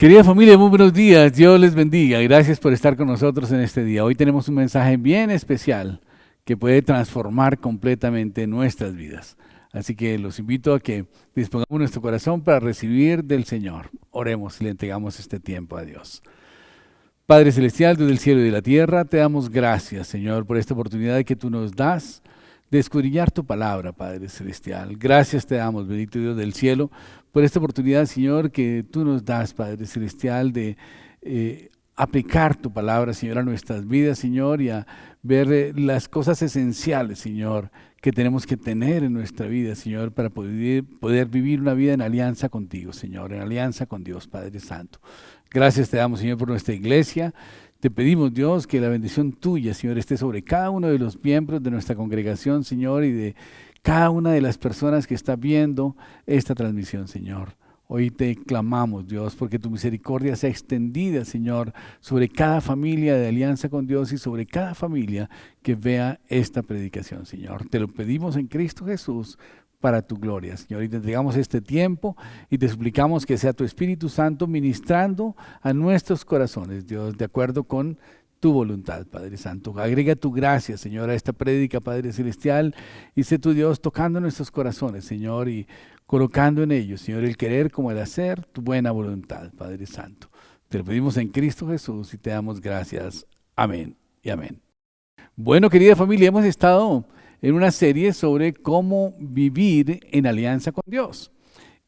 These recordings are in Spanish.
Querida familia, muy buenos días. Dios les bendiga. Gracias por estar con nosotros en este día. Hoy tenemos un mensaje bien especial que puede transformar completamente nuestras vidas. Así que los invito a que dispongamos nuestro corazón para recibir del Señor. Oremos y le entregamos este tiempo a Dios. Padre Celestial, Dios del cielo y de la tierra, te damos gracias, Señor, por esta oportunidad que tú nos das de escudriñar tu palabra, Padre Celestial. Gracias te damos, bendito Dios del cielo, por esta oportunidad, Señor, que tú nos das, Padre Celestial, de aplicar tu palabra, Señor, a nuestras vidas, Señor, y a ver las cosas esenciales, Señor, que tenemos que tener en nuestra vida, Señor, para poder vivir una vida en alianza contigo, Señor, en alianza con Dios, Padre Santo. Gracias te damos, Señor, por nuestra iglesia. Te pedimos, Dios, que la bendición tuya, Señor, esté sobre cada uno de los miembros de nuestra congregación, Señor, y de cada una de las personas que está viendo esta transmisión, Señor. Hoy te clamamos, Dios, porque tu misericordia sea extendida, Señor, sobre cada familia de alianza con Dios y sobre cada familia que vea esta predicación, Señor. Te lo pedimos en Cristo Jesús para tu gloria, Señor. Y te entregamos este tiempo y te suplicamos que sea tu Espíritu Santo ministrando a nuestros corazones, Dios, de acuerdo con tu voluntad, Padre Santo. Agrega tu gracia, Señor, a esta prédica, Padre Celestial, y sé tu Dios tocando nuestros corazones, Señor, y colocando en ellos, Señor, el querer como el hacer, tu buena voluntad, Padre Santo. Te lo pedimos en Cristo Jesús y te damos gracias. Amén y amén. Bueno, querida familia, hemos estado en una serie sobre cómo vivir en alianza con Dios.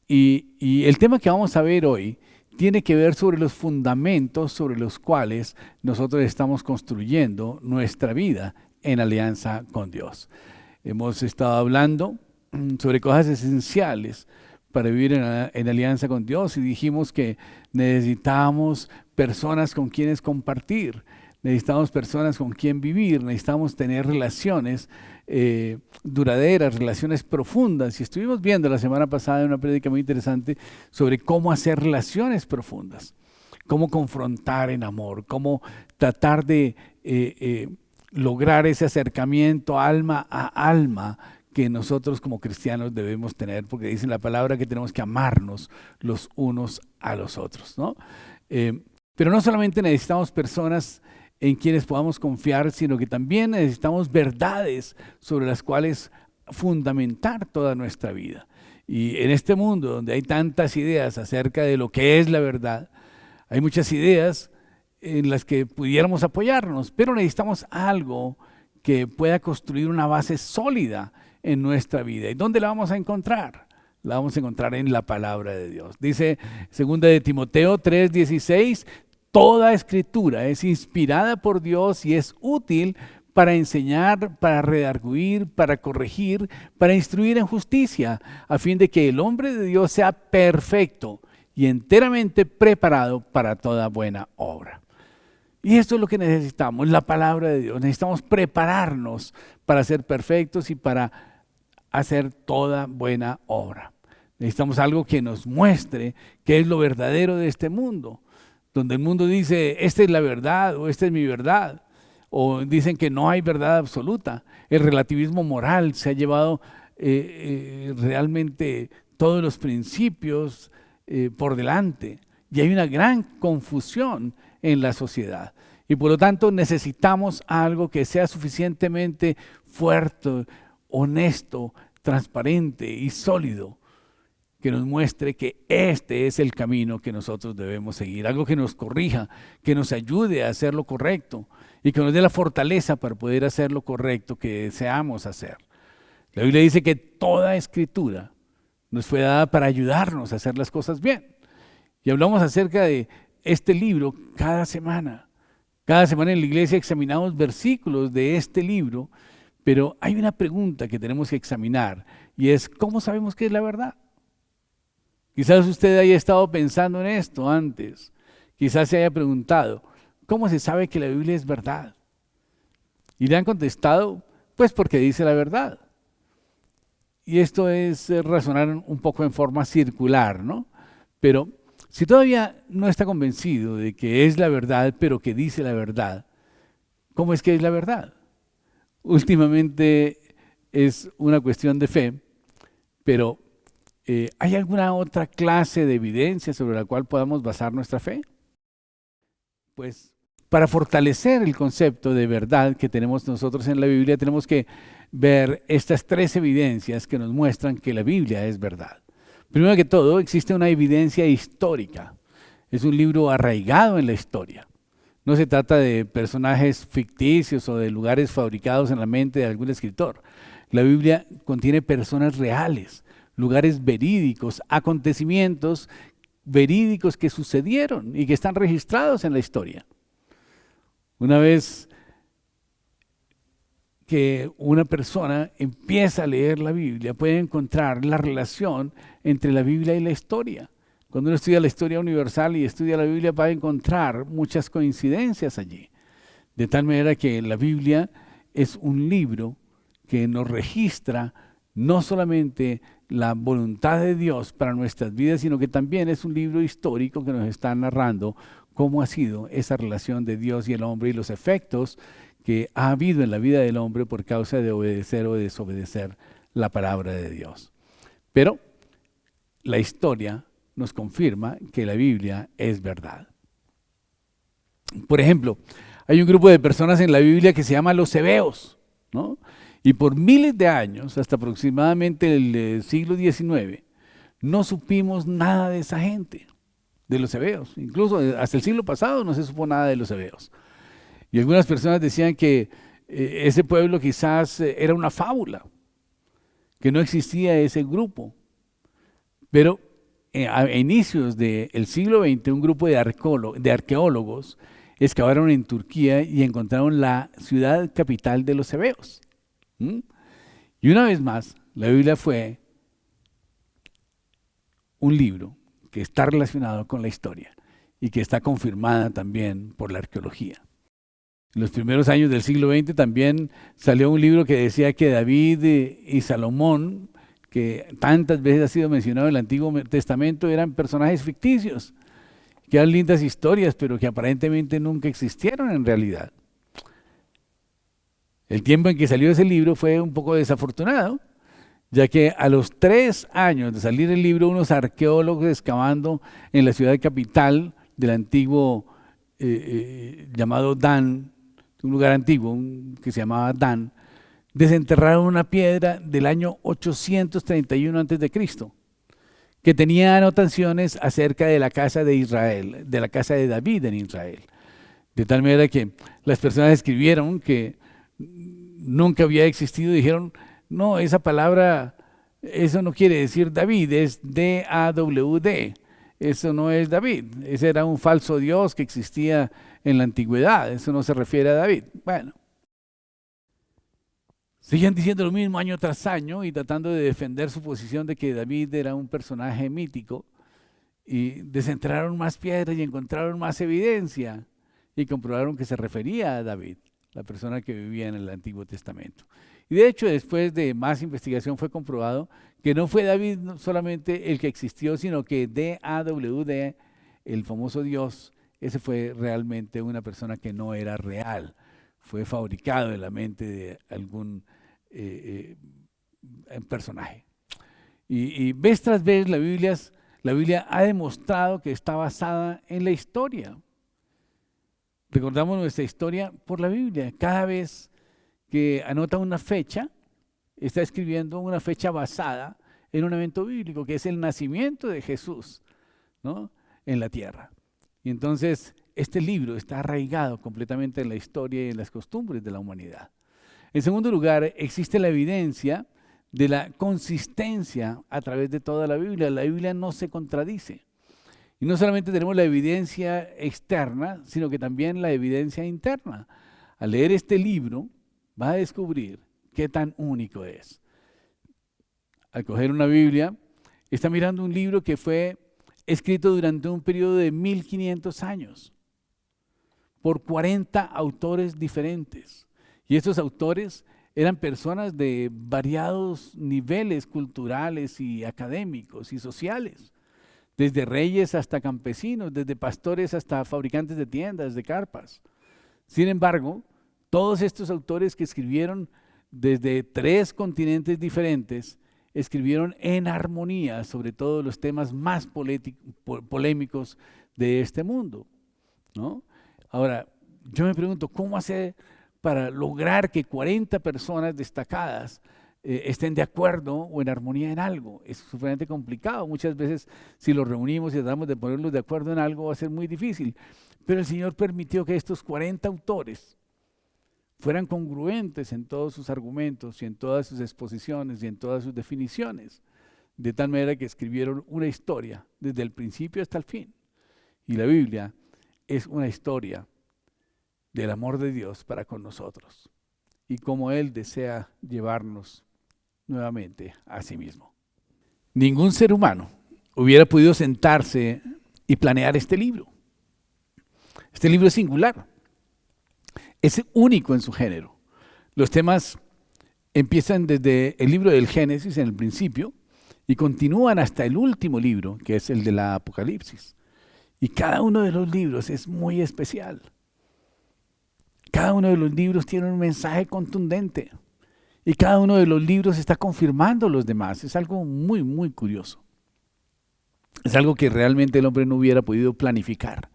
Y el tema que vamos a ver hoy tiene que ver sobre los fundamentos sobre los cuales nosotros estamos construyendo nuestra vida en alianza con Dios. Hemos estado hablando sobre cosas esenciales para vivir en alianza con Dios y dijimos que necesitamos personas con quienes compartir, necesitamos personas con quien vivir, necesitamos tener relaciones duraderas, relaciones profundas. Y estuvimos viendo la semana pasada en una prédica muy interesante sobre cómo hacer relaciones profundas, cómo confrontar en amor, cómo tratar de lograr ese acercamiento alma a alma que nosotros como cristianos debemos tener, porque dice la palabra que tenemos que amarnos los unos a los otros, ¿no? Pero no solamente necesitamos personas en quienes podamos confiar, sino que también necesitamos verdades sobre las cuales fundamentar toda nuestra vida. Y en este mundo donde hay tantas ideas acerca de lo que es la verdad, hay muchas ideas en las que pudiéramos apoyarnos, pero necesitamos algo que pueda construir una base sólida en nuestra vida. ¿Y dónde la vamos a encontrar? La vamos a encontrar en la palabra de Dios. Dice 2 de Timoteo 3:16, toda escritura es inspirada por Dios y es útil para enseñar, para redarguir, para corregir, para instruir en justicia, a fin de que el hombre de Dios sea perfecto y enteramente preparado para toda buena obra. Y esto es lo que necesitamos, la palabra de Dios. Necesitamos prepararnos para ser perfectos y para hacer toda buena obra. Necesitamos algo que nos muestre qué es lo verdadero de este mundo, donde el mundo dice, esta es la verdad o esta es mi verdad, o dicen que no hay verdad absoluta. El relativismo moral se ha llevado realmente todos los principios por delante y hay una gran confusión en la sociedad. Y por lo tanto necesitamos algo que sea suficientemente fuerte, honesto, transparente y sólido, que nos muestre que este es el camino que nosotros debemos seguir, algo que nos corrija, que nos ayude a hacer lo correcto y que nos dé la fortaleza para poder hacer lo correcto que deseamos hacer. La Biblia dice que toda escritura nos fue dada para ayudarnos a hacer las cosas bien. Y hablamos acerca de este libro cada semana. Cada semana en la iglesia examinamos versículos de este libro, pero hay una pregunta que tenemos que examinar y es, ¿cómo sabemos qué es la verdad? Quizás usted haya estado pensando en esto antes, quizás se haya preguntado, ¿cómo se sabe que la Biblia es verdad? Y le han contestado, pues porque dice la verdad. Y esto es razonar un poco en forma circular, ¿no? Pero si todavía no está convencido de que es la verdad, pero que dice la verdad, ¿cómo es que es la verdad? Últimamente es una cuestión de fe, pero ¿Hay alguna otra clase de evidencia sobre la cual podamos basar nuestra fe? Pues para fortalecer el concepto de verdad que tenemos nosotros en la Biblia, tenemos que ver estas tres evidencias que nos muestran que la Biblia es verdad. Primero que todo, existe una evidencia histórica. Es un libro arraigado en la historia. No se trata de personajes ficticios o de lugares fabricados en la mente de algún escritor. La Biblia contiene personas reales, lugares verídicos, acontecimientos verídicos que sucedieron y que están registrados en la historia. Una vez que una persona empieza a leer la Biblia, puede encontrar la relación entre la Biblia y la historia. Cuando uno estudia la historia universal y estudia la Biblia, va a encontrar muchas coincidencias allí. De tal manera que la Biblia es un libro que nos registra no solamente la voluntad de Dios para nuestras vidas, sino que también es un libro histórico que nos está narrando cómo ha sido esa relación de Dios y el hombre y los efectos que ha habido en la vida del hombre por causa de obedecer o desobedecer la palabra de Dios. Pero la historia nos confirma que la Biblia es verdad. Por ejemplo, hay un grupo de personas en la Biblia que se llama los hebeos, ¿no? Y por miles de años, hasta aproximadamente el siglo XIX, no supimos nada de esa gente, de los hebeos. Incluso hasta el siglo pasado no se supo nada de los hebeos. Y algunas personas decían que ese pueblo quizás era una fábula, que no existía ese grupo. Pero a inicios del siglo XX, un grupo de arqueólogos excavaron en Turquía y encontraron la ciudad capital de los hebeos. Y una vez más, la Biblia fue un libro que está relacionado con la historia y que está confirmada también por la arqueología. En los primeros años del siglo XX también salió un libro que decía que David y Salomón, que tantas veces ha sido mencionado en el Antiguo Testamento, eran personajes ficticios, que eran lindas historias, pero que aparentemente nunca existieron en realidad. El tiempo en que salió ese libro fue un poco desafortunado, ya que a los 3 años de salir el libro, unos arqueólogos excavando en la ciudad capital del antiguo llamado Dan, un lugar antiguo que se llamaba Dan, desenterraron una piedra del año 831 a.C., que tenía anotaciones acerca de la casa de Israel, de la casa de David en Israel. De tal manera que las personas escribieron que nunca había existido y dijeron, no, esa palabra, eso no quiere decir David, es D-A-W-D. Eso no es David, ese era un falso dios que existía en la antigüedad, eso no se refiere a David. Bueno, siguen diciendo lo mismo año tras año y tratando de defender su posición de que David era un personaje mítico, y desenterraron más piedras y encontraron más evidencia y comprobaron que se refería a David, la persona que vivía en el Antiguo Testamento. Y de hecho, después de más investigación fue comprobado que no fue David solamente el que existió, sino que D-A-W-D, el famoso Dios, ese fue realmente una persona que no era real, fue fabricado en la mente de algún personaje. Y vez tras vez la Biblia ha demostrado que está basada en la historia. Recordamos nuestra historia por la Biblia. Cada vez que anota una fecha, está escribiendo una fecha basada en un evento bíblico, que es el nacimiento de Jesús, ¿no?, en la tierra. Y entonces este libro está arraigado completamente en la historia y en las costumbres de la humanidad. En segundo lugar, existe la evidencia de la consistencia a través de toda la Biblia. La Biblia no se contradice. Y no solamente tenemos la evidencia externa, sino que también la evidencia interna. Al leer este libro, va a descubrir qué tan único es. Al coger una Biblia, está mirando un libro que fue escrito durante un periodo de 1500 años por 40 autores diferentes. Y estos autores eran personas de variados niveles culturales y académicos y sociales, desde reyes hasta campesinos, desde pastores hasta fabricantes de tiendas, de carpas. Sin embargo, todos estos autores que escribieron desde 3 continentes diferentes escribieron en armonía sobre todos los temas más polémicos de este mundo, ¿no? Ahora, yo me pregunto, ¿cómo hacer para lograr que 40 personas destacadas estén de acuerdo o en armonía en algo? Es sumamente complicado. Muchas veces, si los reunimos y tratamos de ponerlos de acuerdo en algo, va a ser muy difícil. Pero el Señor permitió que estos 40 autores fueran congruentes en todos sus argumentos y en todas sus exposiciones y en todas sus definiciones, de tal manera que escribieron una historia desde el principio hasta el fin. Y la Biblia es una historia del amor de Dios para con nosotros y cómo Él desea llevarnos nuevamente a sí mismo. Ningún ser humano hubiera podido sentarse y planear este libro. Este libro es singular, es único en su género. Los temas empiezan desde el libro del Génesis en el principio y continúan hasta el último libro, que es el de la Apocalipsis. Y cada uno de los libros es muy especial. Cada uno de los libros tiene un mensaje contundente y cada uno de los libros está confirmando los demás. Es algo muy, muy curioso. Es algo que realmente el hombre no hubiera podido planificar,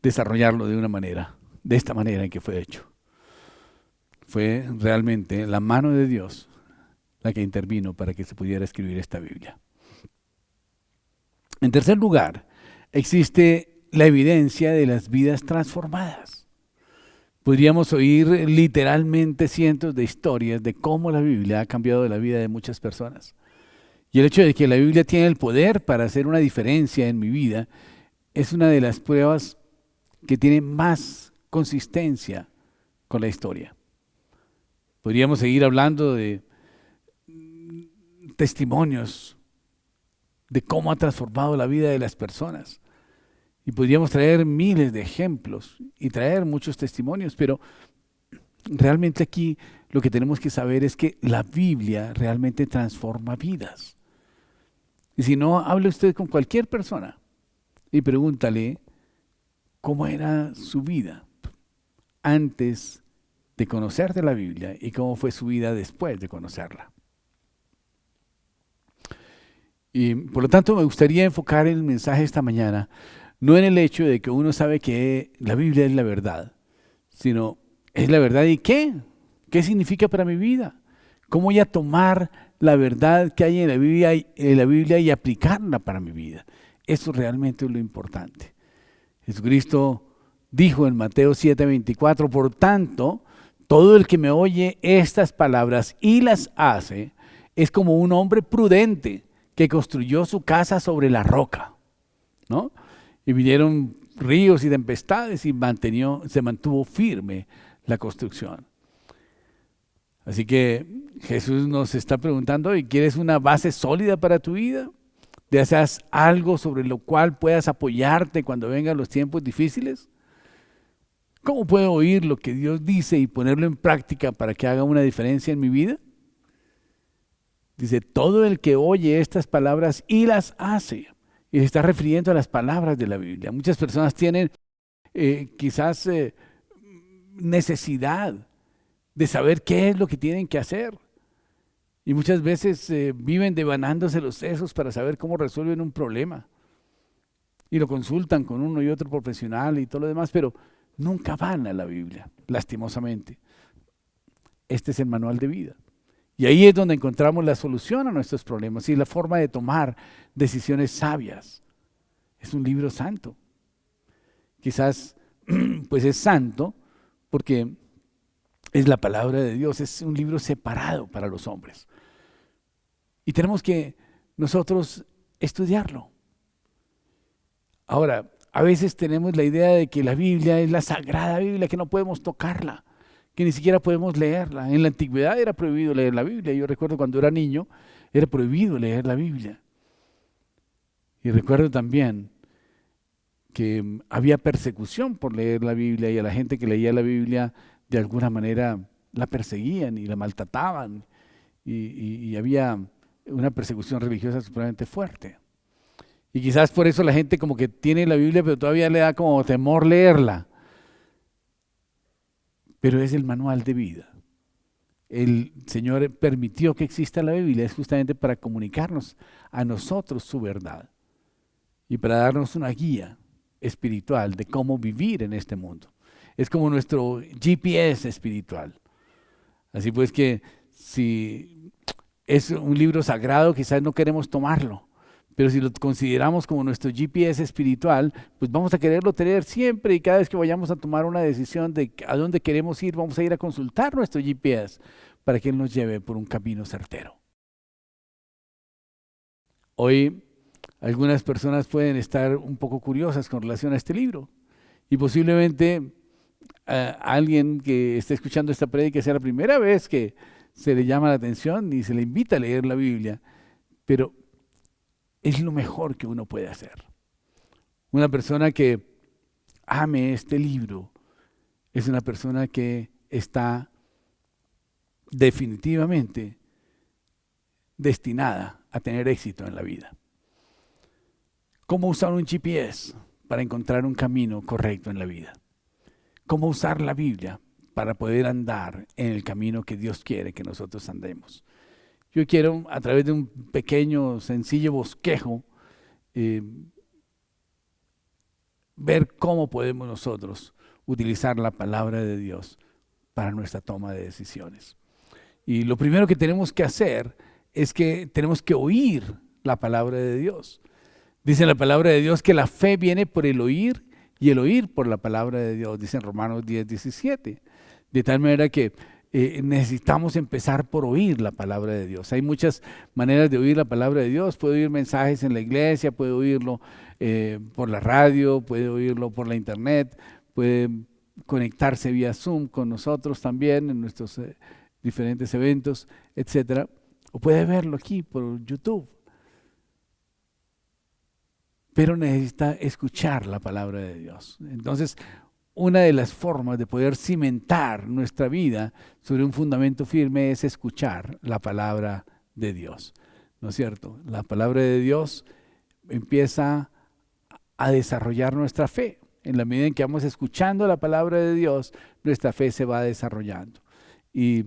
desarrollarlo de esta manera en que fue hecho. Fue realmente la mano de Dios la que intervino para que se pudiera escribir esta Biblia. En tercer lugar, existe la evidencia de las vidas transformadas. Podríamos oír literalmente cientos de historias de cómo la Biblia ha cambiado la vida de muchas personas. Y el hecho de que la Biblia tiene el poder para hacer una diferencia en mi vida es una de las pruebas que tiene más consistencia con la historia. Podríamos seguir hablando de testimonios de cómo ha transformado la vida de las personas. Y podríamos traer miles de ejemplos y traer muchos testimonios, pero realmente aquí lo que tenemos que saber es que la Biblia realmente transforma vidas. Y si no, hable usted con cualquier persona y pregúntale cómo era su vida antes de conocer de la Biblia y cómo fue su vida después de conocerla. Y por lo tanto me gustaría enfocar el mensaje esta mañana no en el hecho de que uno sabe que la Biblia es la verdad, sino es la verdad y ¿qué? ¿Qué significa para mi vida? ¿Cómo voy a tomar la verdad que hay en la Biblia y aplicarla para mi vida? Eso realmente es lo importante. Jesucristo dijo en Mateo 7:24, por tanto, todo el que me oye estas palabras y las hace es como un hombre prudente que construyó su casa sobre la roca, ¿no? Y vinieron ríos y tempestades y se mantuvo firme la construcción. Así que Jesús nos está preguntando, ¿y quieres una base sólida para tu vida? ¿Deseas algo sobre lo cual puedas apoyarte cuando vengan los tiempos difíciles? ¿Cómo puedo oír lo que Dios dice y ponerlo en práctica para que haga una diferencia en mi vida? Dice, todo el que oye estas palabras y las hace. Y se está refiriendo a las palabras de la Biblia. Muchas personas tienen quizás necesidad de saber qué es lo que tienen que hacer. Y muchas veces viven devanándose los sesos para saber cómo resuelven un problema. Y lo consultan con uno y otro profesional y todo lo demás, pero nunca van a la Biblia, lastimosamente. Este es el manual de vida. Y ahí es donde encontramos la solución a nuestros problemas y la forma de tomar decisiones sabias. Es un libro santo. Quizás pues es santo porque es la palabra de Dios, es un libro separado para los hombres. Y tenemos que nosotros estudiarlo. Ahora, a veces tenemos la idea de que la Biblia es la sagrada Biblia, que no podemos tocarla, que ni siquiera podemos leerla. En la antigüedad era prohibido leer la Biblia. Yo recuerdo cuando era niño, era prohibido leer la Biblia. Y recuerdo también que había persecución por leer la Biblia y a la gente que leía la Biblia de alguna manera la perseguían y la maltrataban y había una persecución religiosa supremamente fuerte. Y quizás por eso la gente como que tiene la Biblia pero todavía le da como temor leerla. Pero es el manual de vida. el Señor permitió que exista la Biblia es justamente para comunicarnos a nosotros su verdad y para darnos una guía espiritual de cómo vivir en este mundo. Es como nuestro GPS espiritual. Así pues que si es un libro sagrado, quizás no queremos tomarlo, pero si lo consideramos como nuestro GPS espiritual, pues vamos a quererlo tener siempre y cada vez que vayamos a tomar una decisión de a dónde queremos ir, vamos a ir a consultar nuestro GPS para que Él nos lleve por un camino certero. Hoy algunas personas pueden estar un poco curiosas con relación a este libro y posiblemente alguien que esté escuchando esta prédica sea la primera vez que se le llama la atención y se le invita a leer la Biblia, pero es lo mejor que uno puede hacer. Una persona que ame este libro es una persona que está definitivamente destinada a tener éxito en la vida. ¿Cómo usar un GPS para encontrar un camino correcto en la vida? ¿Cómo usar la Biblia para poder andar en el camino que Dios quiere que nosotros andemos? Yo quiero, a través de un pequeño, sencillo bosquejo, ver cómo podemos nosotros utilizar la palabra de Dios para nuestra toma de decisiones. Y lo primero que tenemos que hacer es que tenemos que oír la palabra de Dios. Dice la palabra de Dios que la fe viene por el oír y el oír por la palabra de Dios, dice en Romanos 10:17. De tal manera que necesitamos empezar por oír la palabra de Dios. Hay muchas maneras de oír la palabra de Dios. Puede oír mensajes en la iglesia, puede oírlo por la radio, puede oírlo por la internet, puede conectarse vía Zoom con nosotros también en nuestros diferentes eventos, etcétera. O puede verlo aquí por YouTube. Pero necesita escuchar la palabra de Dios. Entonces, una de las formas de poder cimentar nuestra vida sobre un fundamento firme es escuchar la palabra de Dios. ¿No es cierto? La palabra de Dios empieza a desarrollar nuestra fe. En la medida en que vamos escuchando la palabra de Dios, nuestra fe se va desarrollando. Y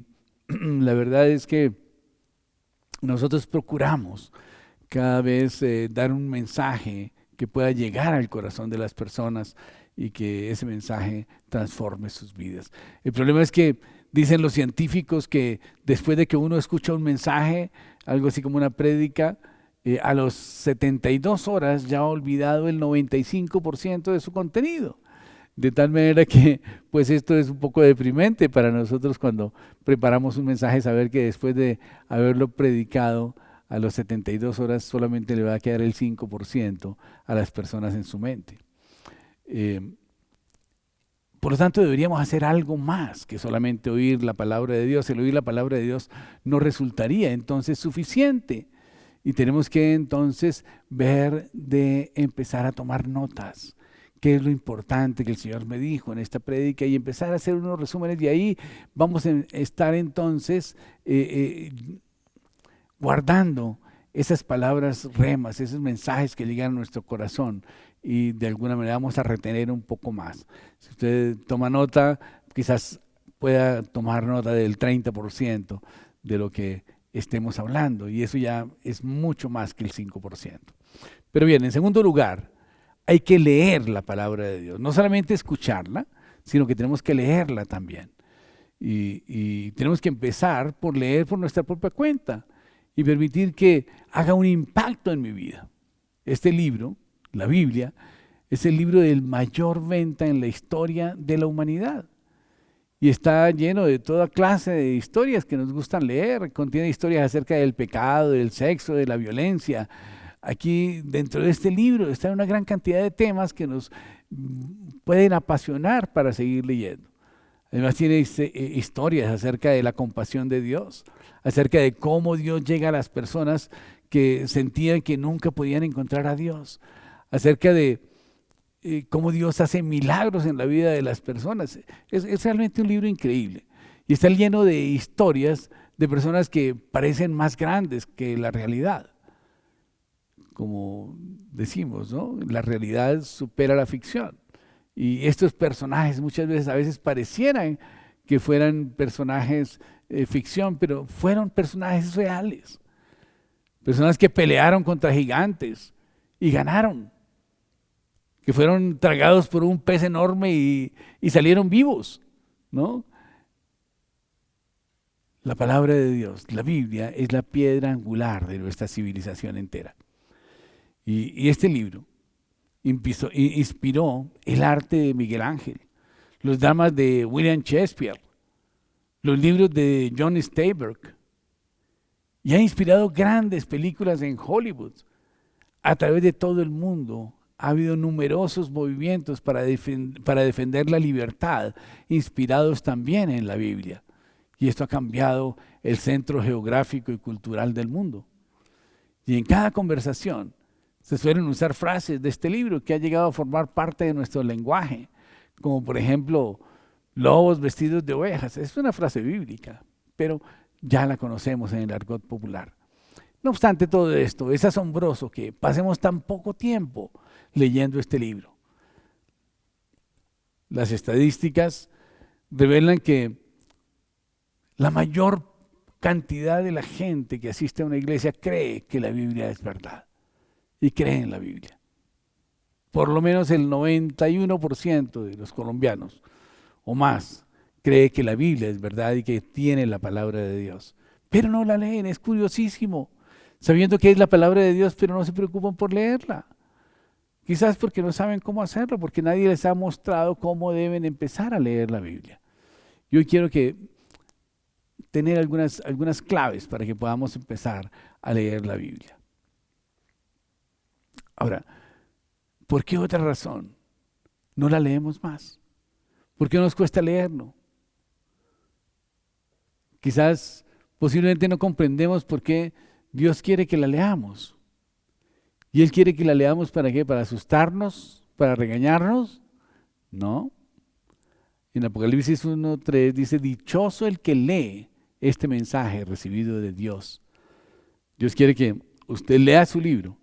la verdad es que nosotros procuramos cada vez dar un mensaje que pueda llegar al corazón de las personas y que ese mensaje transforme sus vidas. El problema es que dicen los científicos que después de que uno escucha un mensaje, algo así como una prédica, a los 72 horas ya ha olvidado el 95% de su contenido. De tal manera que pues esto es un poco deprimente para nosotros cuando preparamos un mensaje, saber que después de haberlo predicado a los 72 horas solamente le va a quedar el 5% a las personas en su mente. Por lo tanto, deberíamos hacer algo más que solamente oír la palabra de Dios. El oír la palabra de Dios no resultaría entonces suficiente. Y tenemos que entonces ver de empezar a tomar notas. ¿Qué es lo importante que el Señor me dijo en esta prédica? Y empezar a hacer unos resúmenes. Y ahí vamos a estar entonces guardando esas palabras remas, esos mensajes que llegan a nuestro corazón y de alguna manera vamos a retener un poco más. Si usted toma nota, quizás pueda tomar nota del 30% de lo que estemos hablando y eso ya es mucho más que el 5%. Pero bien, en segundo lugar, hay que leer la palabra de Dios, no solamente escucharla, sino que tenemos que leerla también. Y tenemos que empezar por leer por nuestra propia cuenta y permitir que haga un impacto en mi vida. Este libro, la Biblia, es el libro de mayor venta en la historia de la humanidad. Y está lleno de toda clase de historias que nos gustan leer. Contiene historias acerca del pecado, del sexo, de la violencia. Aquí dentro de este libro está una gran cantidad de temas que nos pueden apasionar para seguir leyendo. Además tiene historias acerca de la compasión de Dios, acerca de cómo Dios llega a las personas que sentían que nunca podían encontrar a Dios, acerca de cómo Dios hace milagros en la vida de las personas. Es realmente un libro increíble y está lleno de historias de personas que parecen más grandes que la realidad. Como decimos, ¿no? La realidad supera la ficción. Y estos personajes muchas veces, a veces parecieran que fueran personajes ficción, pero fueron personajes reales. Personas que pelearon contra gigantes y ganaron. Que fueron tragados por un pez enorme y salieron vivos, ¿no? La palabra de Dios, la Biblia, es la piedra angular de nuestra civilización entera. Y este libro inspiró el arte de Miguel Ángel, los dramas de William Shakespeare, los libros de John Steinbeck, y ha inspirado grandes películas en Hollywood. A través de todo el mundo ha habido numerosos movimientos para defender la libertad, inspirados también en la Biblia. Y esto ha cambiado el centro geográfico y cultural del mundo. Y en cada conversación se suelen usar frases de este libro que ha llegado a formar parte de nuestro lenguaje, como por ejemplo, lobos vestidos de ovejas. Es una frase bíblica, pero ya la conocemos en el argot popular. No obstante todo esto, es asombroso que pasemos tan poco tiempo leyendo este libro. Las estadísticas revelan que la mayor cantidad de la gente que asiste a una iglesia cree que la Biblia es verdad y cree en la Biblia. Por lo menos el 91% de los colombianos o más cree que la Biblia es verdad y que tiene la palabra de Dios. Pero no la leen, es curiosísimo, sabiendo que es la palabra de Dios, pero no se preocupan por leerla. Quizás porque no saben cómo hacerlo, porque nadie les ha mostrado cómo deben empezar a leer la Biblia. Yo quiero tener algunas claves para que podamos empezar a leer la Biblia. Ahora, ¿por qué otra razón no la leemos más? ¿Por qué nos cuesta leerlo? Quizás posiblemente no comprendemos por qué Dios quiere que la leamos. ¿Y Él quiere que la leamos para qué? ¿Para asustarnos? ¿Para regañarnos? No. En Apocalipsis 1:3 dice, dichoso el que lee este mensaje recibido de Dios. Dios quiere que usted lea su libro,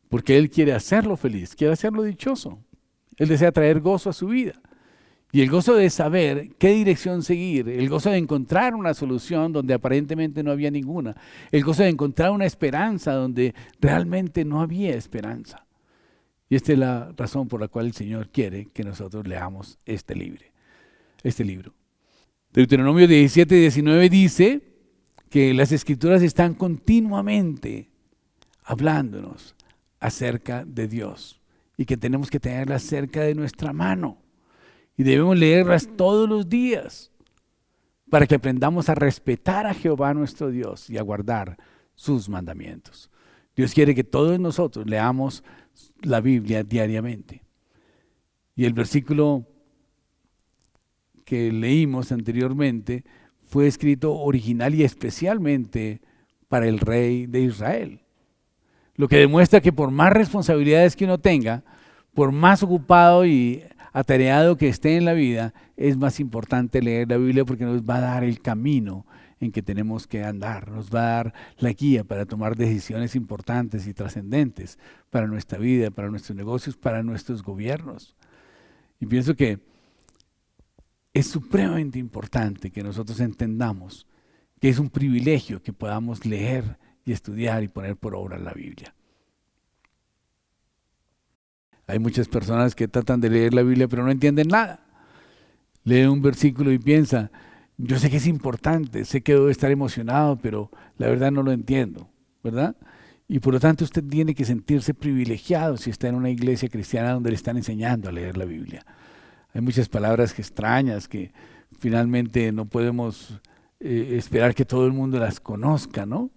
porque Él quiere hacerlo feliz, quiere hacerlo dichoso. Él desea traer gozo a su vida. Y el gozo de saber qué dirección seguir, el gozo de encontrar una solución donde aparentemente no había ninguna, el gozo de encontrar una esperanza donde realmente no había esperanza. Y esta es la razón por la cual el Señor quiere que nosotros leamos este libro. Deuteronomio 17:19 dice que las Escrituras están continuamente hablándonos acerca de Dios y que tenemos que tenerlas cerca de nuestra mano. Y debemos leerlas todos los días para que aprendamos a respetar a Jehová nuestro Dios y a guardar sus mandamientos. Dios quiere que todos nosotros leamos la Biblia diariamente. Y el versículo que leímos anteriormente fue escrito original y especialmente para el rey de Israel. Lo que demuestra que por más responsabilidades que uno tenga, por más ocupado y atareado que esté en la vida, es más importante leer la Biblia porque nos va a dar el camino en que tenemos que andar, nos va a dar la guía para tomar decisiones importantes y trascendentes para nuestra vida, para nuestros negocios, para nuestros gobiernos. Y pienso que es supremamente importante que nosotros entendamos que es un privilegio que podamos leer y estudiar y poner por obra la Biblia. Hay muchas personas que tratan de leer la Biblia pero no entienden nada. Lee un versículo y piensa, yo sé que es importante, sé que debo estar emocionado, pero la verdad no lo entiendo, ¿verdad? Y por lo tanto usted tiene que sentirse privilegiado si está en una iglesia cristiana donde le están enseñando a leer la Biblia. Hay muchas palabras extrañas que finalmente no podemos esperar que todo el mundo las conozca, ¿no?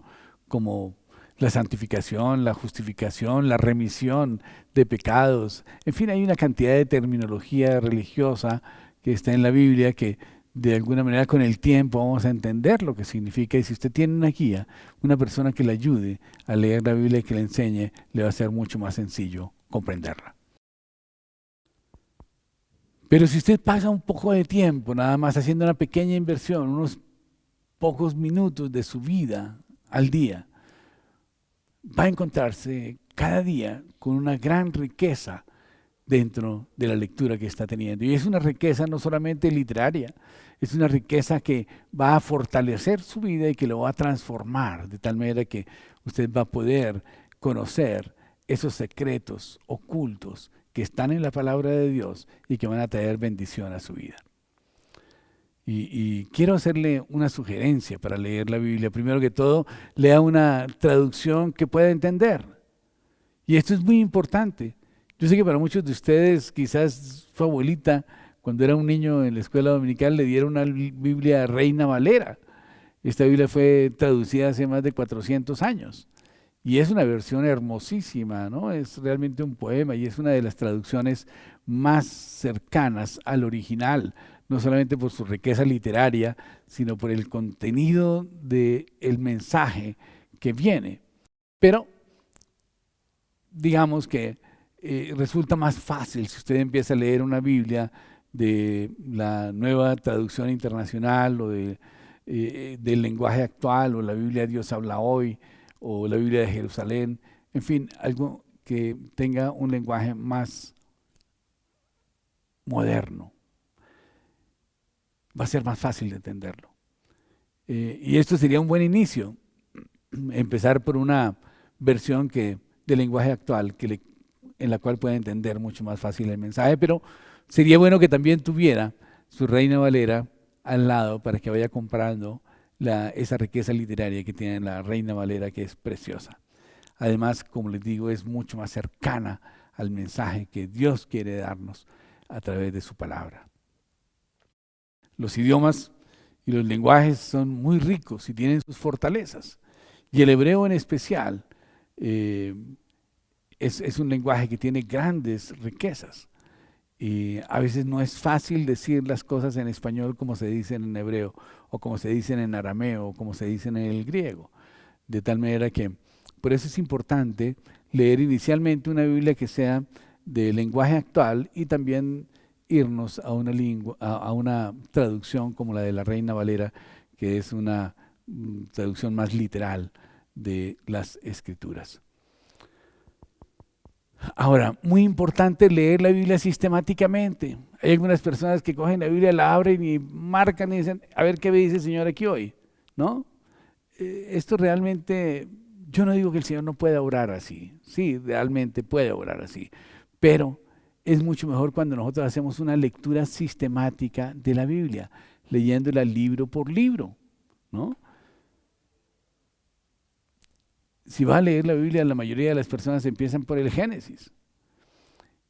Como la santificación, la justificación, la remisión de pecados. En fin, hay una cantidad de terminología religiosa que está en la Biblia que de alguna manera con el tiempo vamos a entender lo que significa. Y si usted tiene una guía, una persona que le ayude a leer la Biblia y que le enseñe, le va a ser mucho más sencillo comprenderla. Pero si usted pasa un poco de tiempo nada más haciendo una pequeña inversión, unos pocos minutos de su vida al día, va a encontrarse cada día con una gran riqueza dentro de la lectura que está teniendo. Y es una riqueza no solamente literaria, Es una riqueza que va a fortalecer su vida y que lo va a transformar, de tal manera que usted va a poder conocer esos secretos ocultos que están en la palabra de Dios y que van a traer bendición a su vida. Y quiero hacerle una sugerencia para leer la Biblia. Primero que todo, lea una traducción que pueda entender. Y esto es muy importante. Yo sé que para muchos de ustedes, quizás su abuelita, cuando era un niño en la escuela dominical, le dieron una Biblia Reina Valera. Esta Biblia fue traducida hace más de 400 años. Y es una versión hermosísima, ¿no? Es realmente un poema y es una de las traducciones más cercanas al original, no solamente por su riqueza literaria, sino por el contenido del mensaje que viene. Pero digamos que resulta más fácil si usted empieza a leer una Biblia de la Nueva Traducción Internacional o del lenguaje actual, o la Biblia Dios habla hoy, o la Biblia de Jerusalén, en fin, algo que tenga un lenguaje más moderno. Va a ser más fácil de entenderlo. Y esto sería un buen inicio, empezar por una versión del lenguaje actual, en la cual pueda entender mucho más fácil el mensaje, pero sería bueno que también tuviera su Reina Valera al lado para que vaya comprando esa riqueza literaria que tiene la Reina Valera, que es preciosa. Además, como les digo, es mucho más cercana al mensaje que Dios quiere darnos a través de su palabra. Los idiomas y los lenguajes son muy ricos y tienen sus fortalezas. Y el hebreo en especial es un lenguaje que tiene grandes riquezas. Y a veces no es fácil decir las cosas en español como se dicen en hebreo, o como se dicen en arameo, o como se dicen en el griego. De tal manera que por eso es importante leer inicialmente una Biblia que sea de lenguaje actual y también irnos a una traducción como la de la Reina Valera, que es una traducción más literal de las Escrituras. Ahora, muy importante leer la Biblia sistemáticamente. Hay algunas personas que cogen la Biblia, la abren y marcan y dicen, a ver qué me dice el Señor aquí hoy, ¿no? Esto realmente, yo no digo que el Señor no pueda orar así, sí, realmente puede orar así, pero es mucho mejor cuando nosotros hacemos una lectura sistemática de la Biblia, leyéndola libro por libro, ¿no? Si va a leer la Biblia, la mayoría de las personas empiezan por el Génesis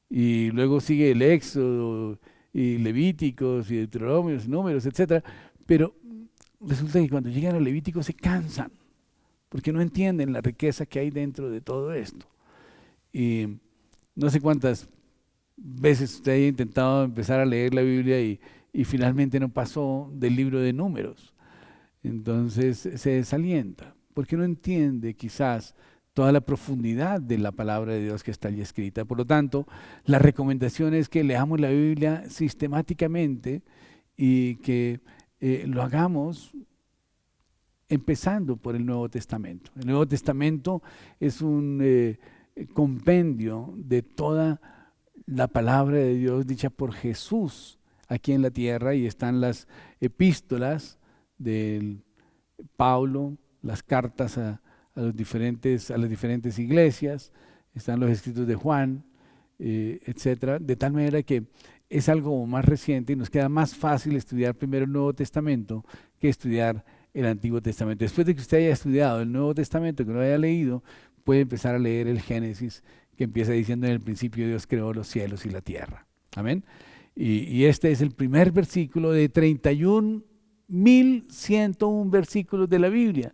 y luego sigue el Éxodo y Levíticos y Deuteronomios, Números, etcétera. Pero resulta que cuando llegan a Levíticos se cansan porque no entienden la riqueza que hay dentro de todo esto. Y no sé cuántas veces usted haya intentado empezar a leer la Biblia y finalmente no pasó del libro de Números. Entonces se desalienta, porque no entiende quizás toda la profundidad de la palabra de Dios que está allí escrita. Por lo tanto, la recomendación es que leamos la Biblia sistemáticamente y que lo hagamos empezando por el Nuevo Testamento. El Nuevo Testamento es un compendio de toda la palabra de Dios dicha por Jesús aquí en la tierra, y están las epístolas de Pablo, las cartas a las diferentes iglesias, están los escritos de Juan, etcétera, de tal manera que es algo más reciente y nos queda más fácil estudiar primero el Nuevo Testamento que estudiar el Antiguo Testamento. Después de que usted haya estudiado el Nuevo Testamento, que lo haya leído, puede empezar a leer el Génesis, que empieza diciendo: en el principio Dios creó los cielos y la tierra. Amén. Y este es el primer versículo de 31.101 versículos de la Biblia.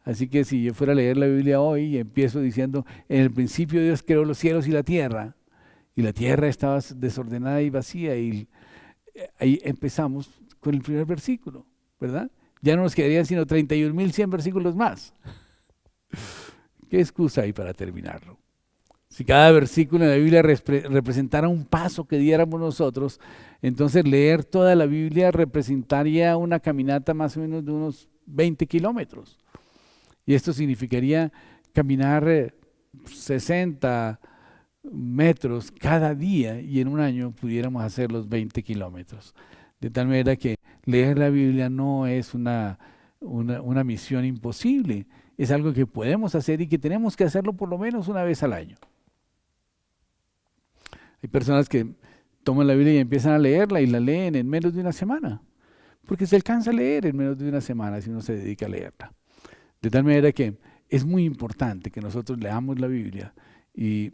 Así que si yo fuera a leer la Biblia hoy y empiezo diciendo: en el principio Dios creó los cielos y la tierra estaba desordenada y vacía, y ahí empezamos con el primer versículo, ¿verdad? Ya no nos quedarían sino 31.100 versículos más. ¿Qué excusa hay para terminarlo? Si cada versículo en la Biblia representara un paso que diéramos nosotros, entonces leer toda la Biblia representaría una caminata más o menos de unos 20 kilómetros. Y esto significaría caminar 60 metros cada día, y en un año pudiéramos hacer los 20 kilómetros. De tal manera que Leer la Biblia no es una misión imposible, es algo que podemos hacer y que tenemos que hacerlo por lo menos una vez al año. Hay personas que toman la Biblia y empiezan a leerla y la leen en menos de una semana, porque se alcanza a leer en menos de una semana si uno se dedica a leerla. De tal manera que es muy importante que nosotros leamos la Biblia y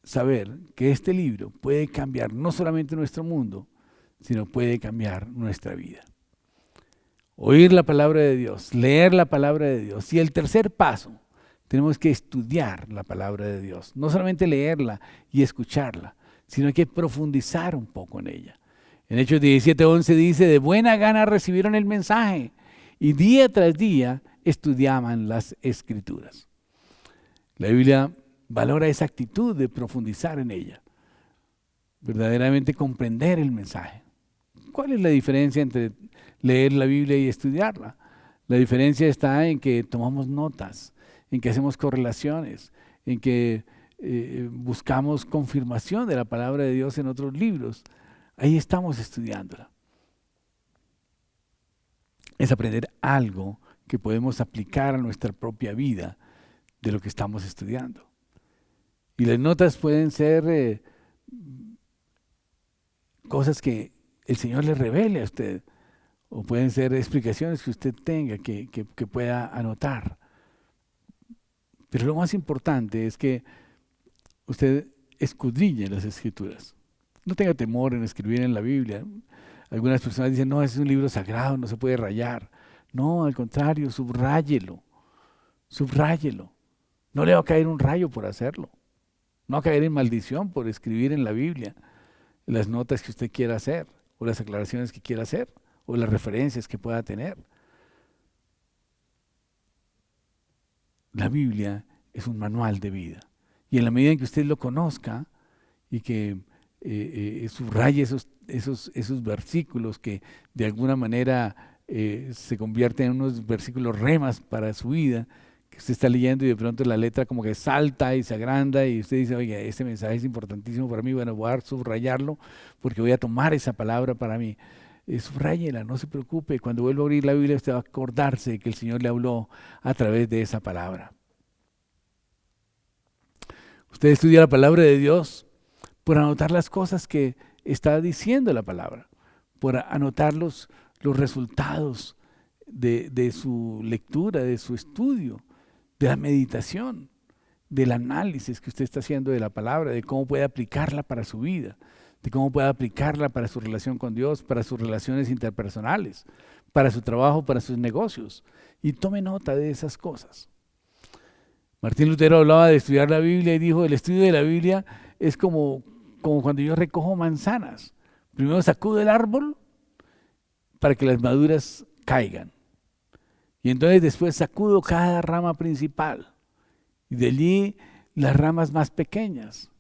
saber que este libro puede cambiar no solamente nuestro mundo, sino puede cambiar nuestra vida. Oír la palabra de Dios, leer la palabra de Dios. Y el tercer paso, tenemos que estudiar la palabra de Dios. No solamente leerla y escucharla, sino hay que profundizar un poco en ella. En Hechos 17:11 dice, de buena gana recibieron el mensaje y día tras día estudiaban las Escrituras. La Biblia valora esa actitud de profundizar en ella, verdaderamente comprender el mensaje. ¿Cuál es la diferencia entre leer la Biblia y estudiarla? La diferencia está en que tomamos notas, en que hacemos correlaciones, en que buscamos confirmación de la palabra de Dios en otros libros. Ahí estamos estudiándola. Es aprender algo que podemos aplicar a nuestra propia vida de lo que estamos estudiando. Y las notas pueden ser cosas que el Señor le revele a usted, o pueden ser explicaciones que usted tenga, que pueda anotar. Pero lo más importante es que usted escudriñe las Escrituras. No tenga temor en escribir en la Biblia. Algunas personas dicen, no, es un libro sagrado, no se puede rayar. No, al contrario, subráyelo. Subráyelo. No le va a caer un rayo por hacerlo. No va a caer en maldición por escribir en la Biblia las notas que usted quiera hacer, o las aclaraciones que quiera hacer, o las referencias que pueda tener. La Biblia es un manual de vida. Y en la medida en que usted lo conozca y que subraye esos versículos que de alguna manera se convierten en unos versículos remas para su vida, que usted está leyendo y de pronto la letra como que salta y se agranda y usted dice, oye, este mensaje es importantísimo para mí, bueno, voy a subrayarlo porque voy a tomar esa palabra para mí. Subráyela, no se preocupe, cuando vuelva a abrir la Biblia usted va a acordarse de que el Señor le habló a través de esa palabra. Usted estudia la palabra de Dios por anotar las cosas que está diciendo la palabra, por anotar los resultados de su lectura, de su estudio, de la meditación, del análisis que usted está haciendo de la palabra, de cómo puede aplicarla para su vida, de cómo puede aplicarla para su relación con Dios, para sus relaciones interpersonales, para su trabajo, para sus negocios. Y tome nota de esas cosas. Martín Lutero hablaba de estudiar la Biblia y dijo, el estudio de la Biblia es como cuando yo recojo manzanas. Primero sacudo el árbol para que las maduras caigan. Y entonces después sacudo cada rama principal. Y de allí las ramas más pequeñas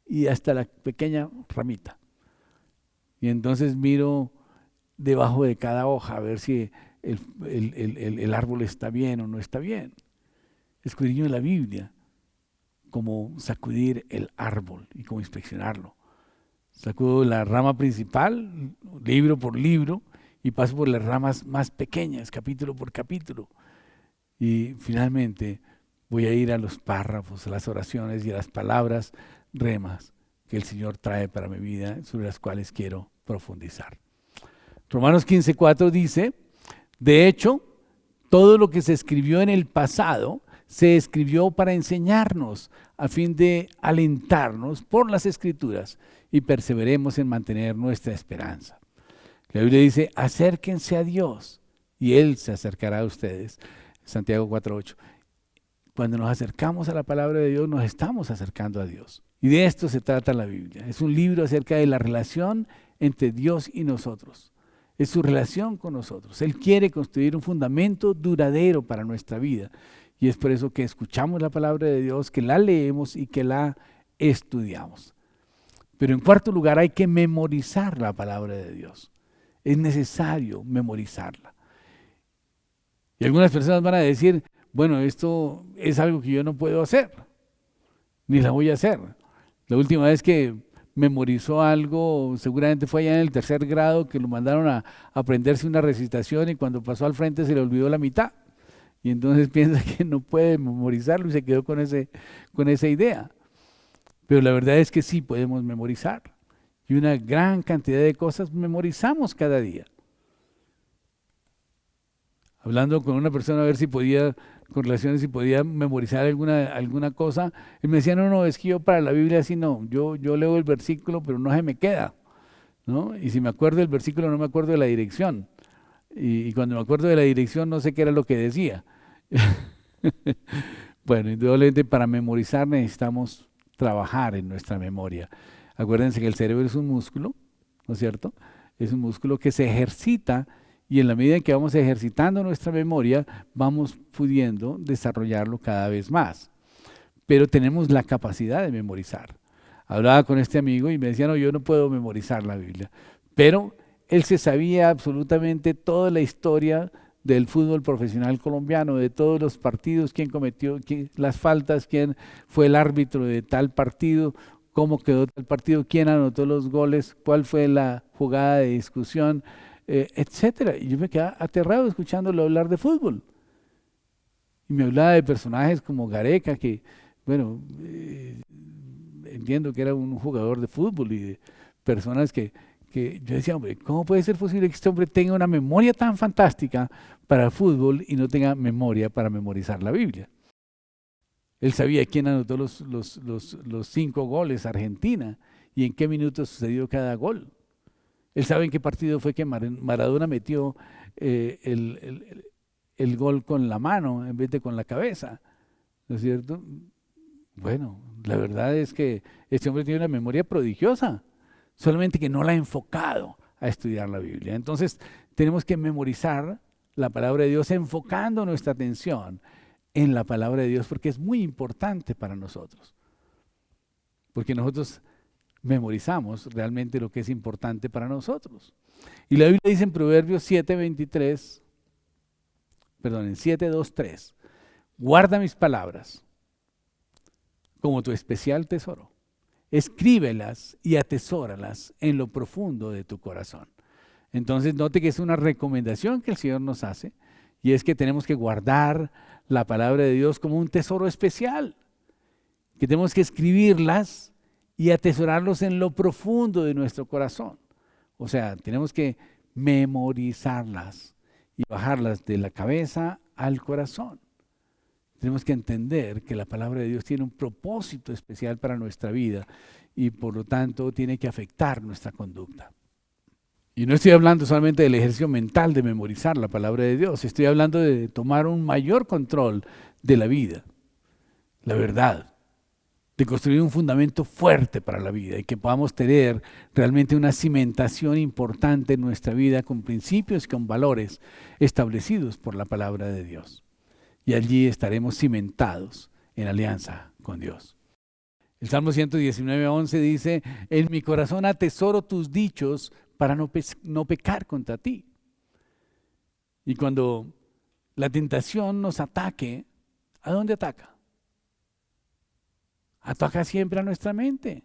y hasta la pequeña ramita. Y entonces miro debajo de cada hoja a ver si el árbol está bien o no está bien. Escudriño la Biblia como sacudir el árbol y como inspeccionarlo. Sacudo la rama principal, libro por libro, y paso por las ramas más pequeñas, capítulo por capítulo. Y finalmente voy a ir a los párrafos, a las oraciones y a las palabras remas que el Señor trae para mi vida, sobre las cuales quiero profundizar. Romanos 15:4 dice, de hecho, todo lo que se escribió en el pasado se escribió para enseñarnos, a fin de alentarnos por las Escrituras y perseveremos en mantener nuestra esperanza. La Biblia dice, acérquense a Dios y Él se acercará a ustedes. Santiago 4:8. Cuando nos acercamos a la palabra de Dios, nos estamos acercando a Dios. Y de esto se trata la Biblia. Es un libro acerca de la relación entre Dios y nosotros. Es su relación con nosotros. Él quiere construir un fundamento duradero para nuestra vida. Y es por eso que escuchamos la palabra de Dios, que la leemos y que la estudiamos. Pero en cuarto lugar, hay que memorizar la palabra de Dios. Es necesario memorizarla. Y algunas personas van a decir, bueno, esto es algo que yo no puedo hacer, ni la voy a hacer. La última vez que memorizó algo, seguramente fue allá en el tercer grado que lo mandaron a aprenderse una recitación y cuando pasó al frente se le olvidó la mitad. Y entonces piensa que no puede memorizarlo y se quedó con esa idea. Pero la verdad es que sí podemos memorizar. Y una gran cantidad de cosas memorizamos cada día. Hablando con una persona a ver si podía, con relaciones, si podía memorizar alguna cosa, él me decía, no, es que yo para la Biblia así no, yo leo el versículo, pero no se me queda, ¿no? Y si me acuerdo del versículo, no me acuerdo de la dirección. Y cuando me acuerdo de la dirección, no sé qué era lo que decía. Bueno, indudablemente para memorizar necesitamos trabajar en nuestra memoria. Acuérdense que el cerebro es un músculo, ¿no es cierto? Es un músculo que se ejercita y en la medida en que vamos ejercitando nuestra memoria, vamos pudiendo desarrollarlo cada vez más. Pero tenemos la capacidad de memorizar. Hablaba con este amigo y me decía, no, yo no puedo memorizar la Biblia. Pero él se sabía absolutamente toda la historia del fútbol profesional colombiano, de todos los partidos, quién cometió las faltas, quién fue el árbitro de tal partido, cómo quedó tal partido, quién anotó los goles, cuál fue la jugada de discusión, etcétera. Y yo me quedaba aterrado escuchándolo hablar de fútbol. Y me hablaba de personajes como Gareca, que, bueno, entiendo que era un jugador de fútbol y de personas que yo decía, hombre, ¿cómo puede ser posible que este hombre tenga una memoria tan fantástica para el fútbol y no tenga memoria para memorizar la Biblia? Él sabía quién anotó los 5 goles a Argentina y en qué minutos sucedió cada gol. Él sabe en qué partido fue que Maradona metió el gol con la mano en vez de con la cabeza, ¿no es cierto? Bueno, la verdad es que este hombre tiene una memoria prodigiosa, solamente que no la ha enfocado a estudiar la Biblia. Entonces tenemos que memorizar la palabra de Dios enfocando nuestra atención en la palabra de Dios porque es muy importante para nosotros. Porque nosotros memorizamos realmente lo que es importante para nosotros. Y la Biblia dice en Proverbios 7:2:3, guarda mis palabras como tu especial tesoro. Escríbelas y atesóralas en lo profundo de tu corazón. Entonces note que es una recomendación que el Señor nos hace y es que tenemos que guardar la palabra de Dios como un tesoro especial, que tenemos que escribirlas y atesorarlos en lo profundo de nuestro corazón. O sea, tenemos que memorizarlas y bajarlas de la cabeza al corazón. Tenemos que entender que la palabra de Dios tiene un propósito especial para nuestra vida y por lo tanto tiene que afectar nuestra conducta. Y no estoy hablando solamente del ejercicio mental de memorizar la palabra de Dios, estoy hablando de tomar un mayor control de la vida, la verdad, de construir un fundamento fuerte para la vida y que podamos tener realmente una cimentación importante en nuestra vida con principios y con valores establecidos por la palabra de Dios. Y allí estaremos cimentados en alianza con Dios. El Salmo 119:11 dice, en mi corazón atesoro tus dichos para no pecar contra ti. Y cuando la tentación nos ataque, ¿a dónde ataca? Ataca siempre a nuestra mente.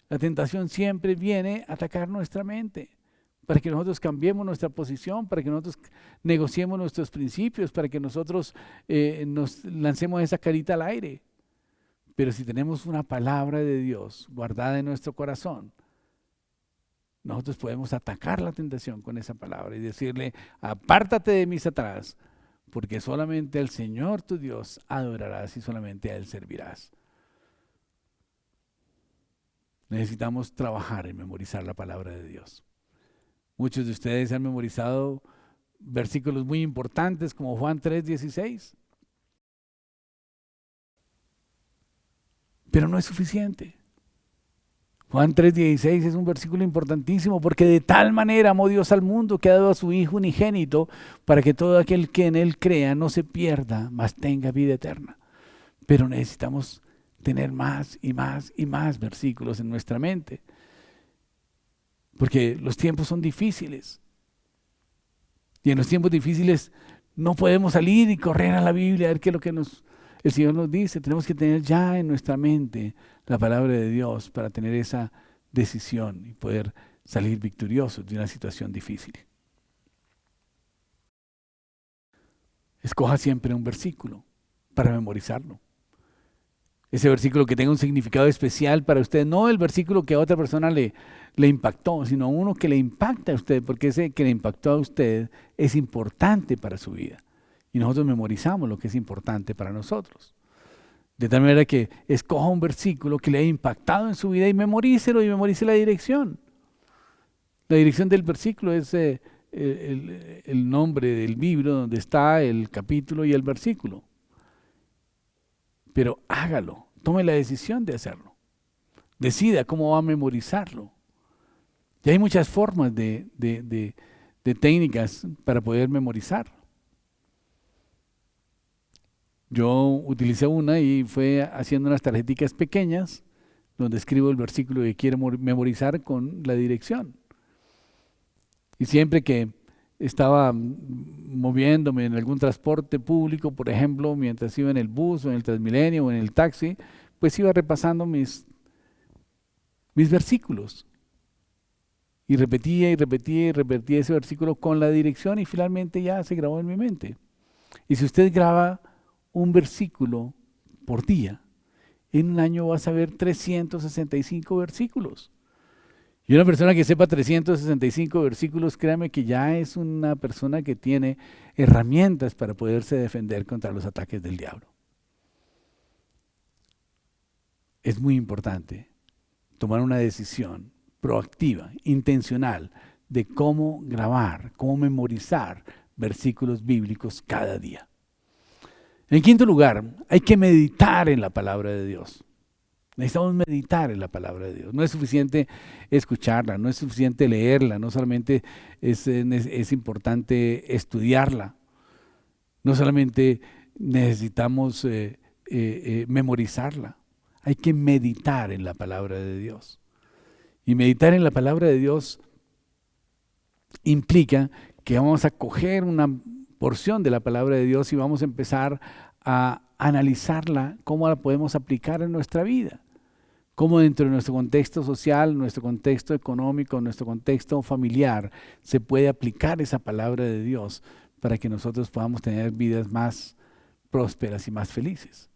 La tentación siempre viene a atacar nuestra mente, para que nosotros cambiemos nuestra posición, para que nosotros negociemos nuestros principios, para que nosotros nos lancemos esa carita al aire. Pero si tenemos una palabra de Dios guardada en nuestro corazón, nosotros podemos atacar la tentación con esa palabra y decirle, apártate de mí, Satanás, porque solamente al Señor tu Dios adorarás y solamente a Él servirás. Necesitamos trabajar en memorizar la palabra de Dios. Muchos de ustedes han memorizado versículos muy importantes como Juan 3:16. Pero no es suficiente. Juan 3:16 es un versículo importantísimo porque de tal manera amó Dios al mundo que ha dado a su Hijo unigénito para que todo aquel que en Él crea no se pierda, mas tenga vida eterna. Pero necesitamos tener más y más y más versículos en nuestra mente. Porque los tiempos son difíciles. Y en los tiempos difíciles no podemos salir y correr a la Biblia a ver qué es lo que nos El Señor nos dice, tenemos que tener ya en nuestra mente la palabra de Dios para tener esa decisión y poder salir victoriosos de una situación difícil. Escoja siempre un versículo para memorizarlo. Ese versículo que tenga un significado especial para usted, no el versículo que a otra persona le impactó, sino uno que le impacta a usted, porque ese que le impactó a usted es importante para su vida. Y nosotros memorizamos lo que es importante para nosotros. De tal manera que escoja un versículo que le haya impactado en su vida y memorícelo y memorice la dirección. La dirección del versículo es el nombre del libro donde está el capítulo y el versículo. Pero hágalo, tome la decisión de hacerlo. Decida cómo va a memorizarlo. Y hay muchas formas de técnicas para poder memorizar. Yo utilicé una y fue haciendo unas tarjeticas pequeñas donde escribo el versículo que quiero memorizar con la dirección. Y siempre que estaba moviéndome en algún transporte público, por ejemplo, mientras iba en el bus o en el Transmilenio o en el taxi, pues iba repasando mis versículos. Y repetía y repetía y repetía ese versículo con la dirección y finalmente ya se grabó en mi mente. Y si usted graba un versículo por día, en un año vas a ver 365 versículos. Y una persona que sepa 365 versículos, créame que ya es una persona que tiene herramientas para poderse defender contra los ataques del diablo. Es muy importante tomar una decisión proactiva, intencional, de cómo grabar, cómo memorizar versículos bíblicos cada día. En quinto lugar, hay que meditar en la palabra de Dios. Necesitamos meditar en la palabra de Dios. No es suficiente escucharla, no es suficiente leerla, no solamente es importante estudiarla, no solamente necesitamos memorizarla, hay que meditar en la palabra de Dios. Y meditar en la palabra de Dios implica que vamos a coger una porción de la palabra de Dios y vamos a empezar a analizarla, cómo la podemos aplicar en nuestra vida. Cómo dentro de nuestro contexto social, nuestro contexto económico, nuestro contexto familiar, se puede aplicar esa palabra de Dios para que nosotros podamos tener vidas más prósperas y más felices.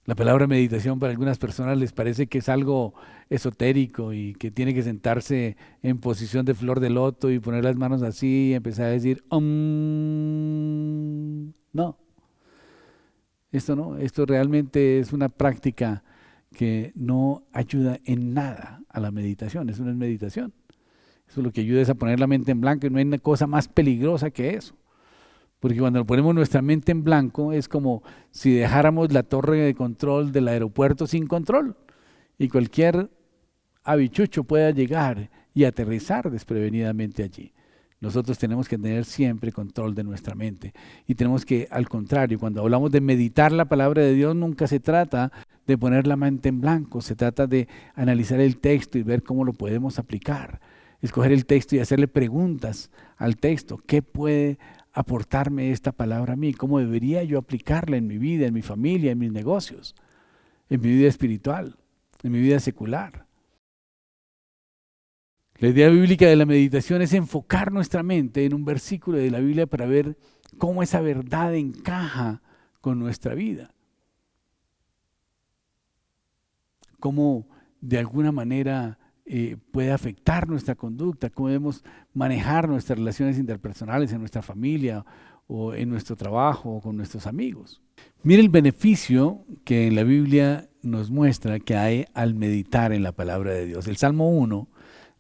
La palabra meditación para algunas personas les parece que es algo esotérico y que tiene que sentarse en posición de flor de loto y poner las manos así y empezar a decir no. Esto no, esto realmente es una práctica que no ayuda en nada a la meditación, eso no es meditación. Eso lo que ayuda es a poner la mente en blanco y no hay una cosa más peligrosa que eso. Porque cuando ponemos nuestra mente en blanco es como si dejáramos la torre de control del aeropuerto sin control y cualquier habichucho pueda llegar y aterrizar desprevenidamente allí. Nosotros tenemos que tener siempre control de nuestra mente y tenemos que, al contrario, cuando hablamos de meditar la palabra de Dios, nunca se trata de poner la mente en blanco, se trata de analizar el texto y ver cómo lo podemos aplicar, escoger el texto y hacerle preguntas al texto. ¿Qué puede aportarme esta palabra a mí? ¿Cómo debería yo aplicarla en mi vida, en mi familia, en mis negocios, en mi vida espiritual, en mi vida secular? La idea bíblica de la meditación es enfocar nuestra mente en un versículo de la Biblia para ver cómo esa verdad encaja con nuestra vida. Cómo de alguna manera puede afectar nuestra conducta, cómo debemos manejar nuestras relaciones interpersonales en nuestra familia o en nuestro trabajo o con nuestros amigos. Mire el beneficio que en la Biblia nos muestra que hay al meditar en la palabra de Dios. El Salmo 1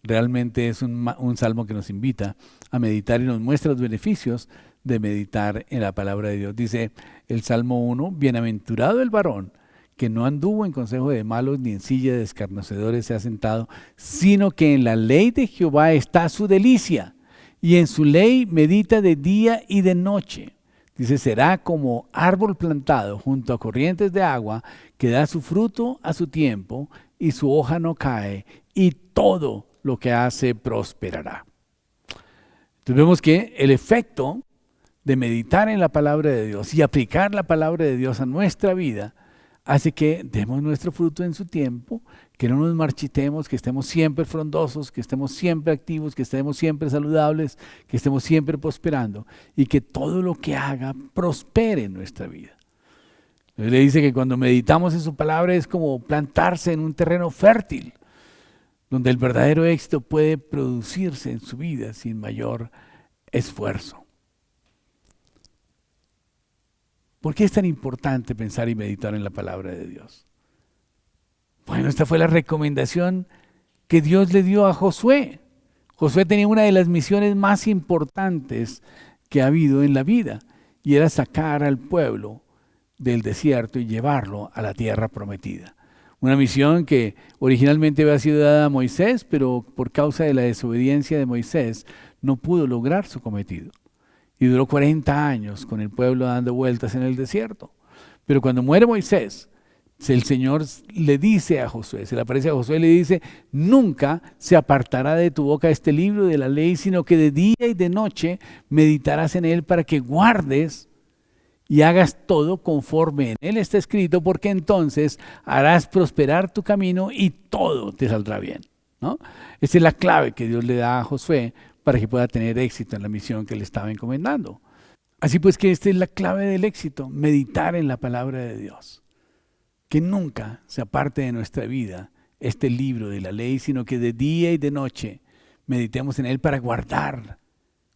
realmente es un salmo que nos invita a meditar y nos muestra los beneficios de meditar en la palabra de Dios. Dice el Salmo 1, bienaventurado el varón que no anduvo en consejo de malos ni en silla de escarnecedores se ha sentado, sino que en la ley de Jehová está su delicia y en su ley medita de día y de noche. Dice, será como árbol plantado junto a corrientes de agua que da su fruto a su tiempo y su hoja no cae y todo lo que hace prosperará. Entonces vemos que el efecto de meditar en la palabra de Dios y aplicar la palabra de Dios a nuestra vida, hace que demos nuestro fruto en su tiempo, que no nos marchitemos, que estemos siempre frondosos, que estemos siempre activos, que estemos siempre saludables, que estemos siempre prosperando y que todo lo que haga prospere en nuestra vida. Él le dice que cuando meditamos en su palabra es como plantarse en un terreno fértil, donde el verdadero éxito puede producirse en su vida sin mayor esfuerzo. ¿Por qué es tan importante pensar y meditar en la palabra de Dios? Bueno, esta fue la recomendación que Dios le dio a Josué. Josué tenía una de las misiones más importantes que ha habido en la vida, y era sacar al pueblo del desierto y llevarlo a la tierra prometida. Una misión que originalmente había sido dada a Moisés, pero por causa de la desobediencia de Moisés no pudo lograr su cometido. Y duró 40 años con el pueblo dando vueltas en el desierto. Pero cuando muere Moisés, el Señor le dice a Josué, se le aparece a Josué y le dice: nunca se apartará de tu boca este libro de la ley, sino que de día y de noche meditarás en él para que guardes y hagas todo conforme en él está escrito, porque entonces harás prosperar tu camino y todo te saldrá bien, ¿no? Esa es la clave que Dios le da a Josué para que pueda tener éxito en la misión que le estaba encomendando. Así pues que esta es la clave del éxito: meditar en la palabra de Dios. Que nunca se aparte de nuestra vida este libro de la ley, sino que de día y de noche meditemos en él para guardar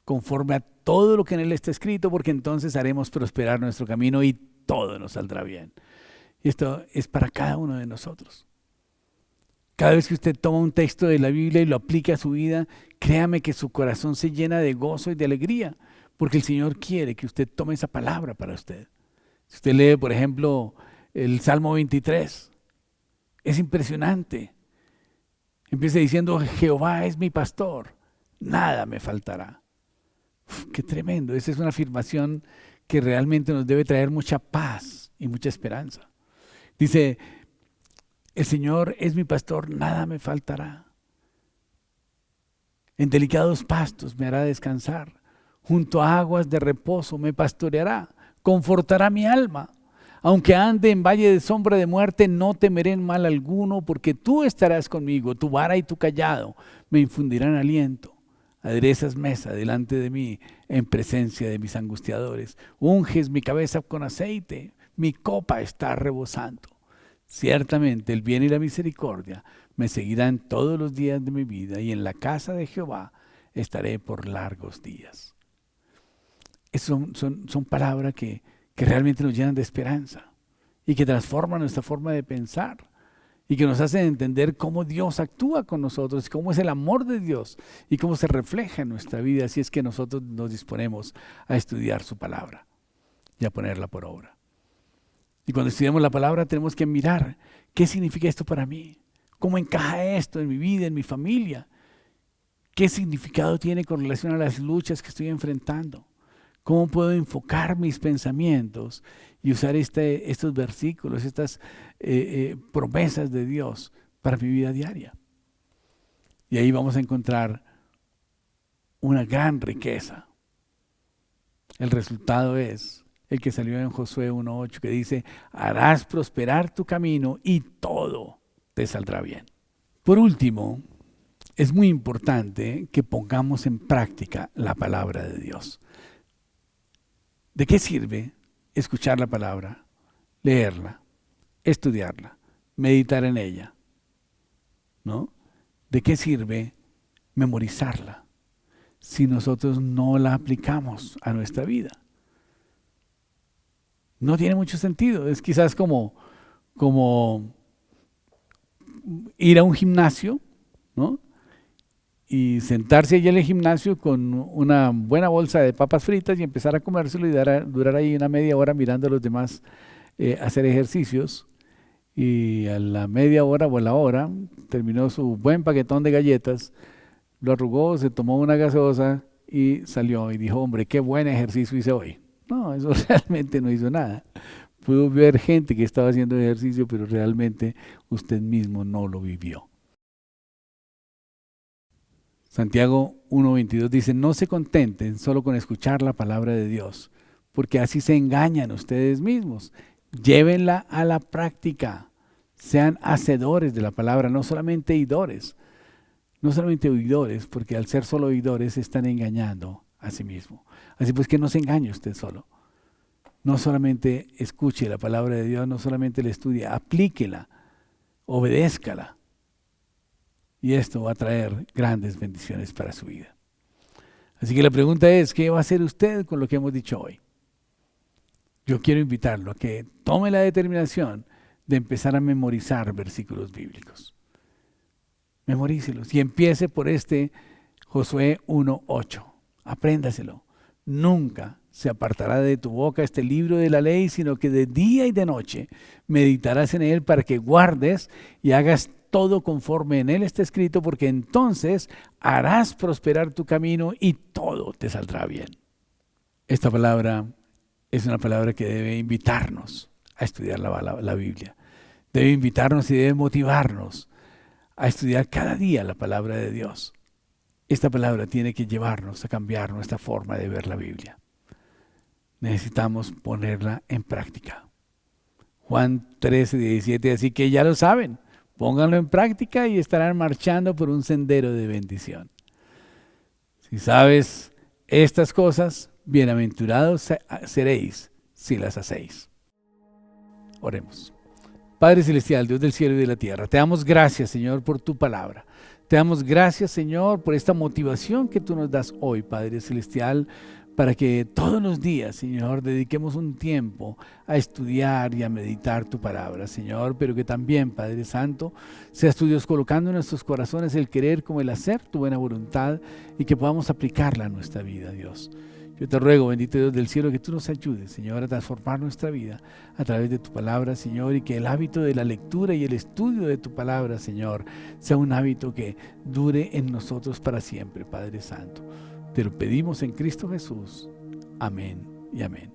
conforme a todo lo que en él está escrito, porque entonces haremos prosperar nuestro camino y todo nos saldrá bien. Y esto es para cada uno de nosotros. Cada vez que usted toma un texto de la Biblia y lo aplica a su vida, créame que su corazón se llena de gozo y de alegría, porque el Señor quiere que usted tome esa palabra para usted. Si usted lee, por ejemplo, el Salmo 23, es impresionante. Empieza diciendo: Jehová es mi pastor, nada me faltará. Qué tremendo. Esa es una afirmación que realmente nos debe traer mucha paz y mucha esperanza. Dice: el Señor es mi pastor, nada me faltará. En delicados pastos me hará descansar, junto a aguas de reposo me pastoreará, confortará mi alma. Aunque ande en valle de sombra de muerte, no temeré en mal alguno, porque tú estarás conmigo, tu vara y tu cayado me infundirán aliento. Aderezas mesa delante de mí en presencia de mis angustiadores. Unges mi cabeza con aceite, mi copa está rebosando. Ciertamente el bien y la misericordia me seguirán todos los días de mi vida, y en la casa de Jehová estaré por largos días. Son palabras que realmente nos llenan de esperanza y que transforman nuestra forma de pensar y que nos hacen entender cómo Dios actúa con nosotros, cómo es el amor de Dios y cómo se refleja en nuestra vida si es que nosotros nos disponemos a estudiar su palabra y a ponerla por obra. Y cuando estudiamos la palabra tenemos que mirar qué significa esto para mí, cómo encaja esto en mi vida, en mi familia, qué significado tiene con relación a las luchas que estoy enfrentando. ¿Cómo puedo enfocar mis pensamientos y usar estos versículos, estas promesas de Dios para mi vida diaria? Y ahí vamos a encontrar una gran riqueza. El resultado es el que salió en Josué 1:8, que dice: harás prosperar tu camino y todo te saldrá bien. Por último, es muy importante que pongamos en práctica la palabra de Dios. ¿De qué sirve escuchar la palabra, leerla, estudiarla, meditar en ella? ¿No? ¿De qué sirve memorizarla si nosotros no la aplicamos a nuestra vida? No tiene mucho sentido. Es quizás como ir a un gimnasio, ¿no? Y sentarse allí en el gimnasio con una buena bolsa de papas fritas y empezar a comérselo y durar ahí una media hora mirando a los demás hacer ejercicios, y a la media hora o a la hora terminó su buen paquetón de galletas, lo arrugó, se tomó una gaseosa y salió y dijo: hombre, qué buen ejercicio hice hoy. No, eso realmente no hizo nada. Pudo ver gente que estaba haciendo ejercicio, pero realmente usted mismo no lo vivió. Santiago 1:22 dice, no se contenten solo con escuchar la palabra de Dios, porque así se engañan ustedes mismos. Llévenla a la práctica. Sean hacedores de la palabra, no solamente oidores. No solamente oidores, porque al ser solo oidores se están engañando a sí mismos. Así pues que no se engañe usted solo. No solamente escuche la palabra de Dios, no solamente la estudie, aplíquela, obedézcala. Y esto va a traer grandes bendiciones para su vida. Así que la pregunta es, ¿qué va a hacer usted con lo que hemos dicho hoy? Yo quiero invitarlo a que tome la determinación de empezar a memorizar versículos bíblicos. Memorícelos y empiece por este Josué 1:8. Apréndaselo. Nunca se apartará de tu boca este libro de la ley, sino que de día y de noche meditarás en él para que guardes y hagas todo conforme en él está escrito, porque entonces harás prosperar tu camino y todo te saldrá bien. Esta palabra es una palabra que debe invitarnos a estudiar la Biblia. Debe invitarnos y debe motivarnos a estudiar cada día la palabra de Dios. Esta palabra tiene que llevarnos a cambiar nuestra forma de ver la Biblia. Necesitamos ponerla en práctica. Juan 13:17, así que ya lo saben, pónganlo en práctica y estarán marchando por un sendero de bendición. Si sabes estas cosas, bienaventurados seréis si las hacéis. Oremos. Padre Celestial, Dios del cielo y de la tierra, te damos gracias, Señor, por tu palabra. Te damos gracias, Señor, por esta motivación que tú nos das hoy, Padre Celestial, para que todos los días, Señor, dediquemos un tiempo a estudiar y a meditar tu palabra, Señor, pero que también, Padre Santo, seas tu Dios colocando en nuestros corazones el querer como el hacer tu buena voluntad y que podamos aplicarla a nuestra vida, Dios. Yo te ruego, bendito Dios del cielo, que tú nos ayudes, Señor, a transformar nuestra vida a través de tu palabra, Señor, y que el hábito de la lectura y el estudio de tu palabra, Señor, sea un hábito que dure en nosotros para siempre, Padre Santo. Te lo pedimos en Cristo Jesús. Amén y amén.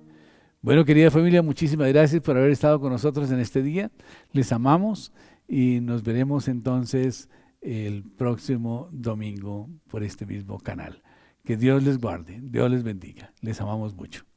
Bueno, querida familia, muchísimas gracias por haber estado con nosotros en este día. Les amamos y nos veremos entonces el próximo domingo por este mismo canal. Que Dios les guarde, Dios les bendiga. Les amamos mucho.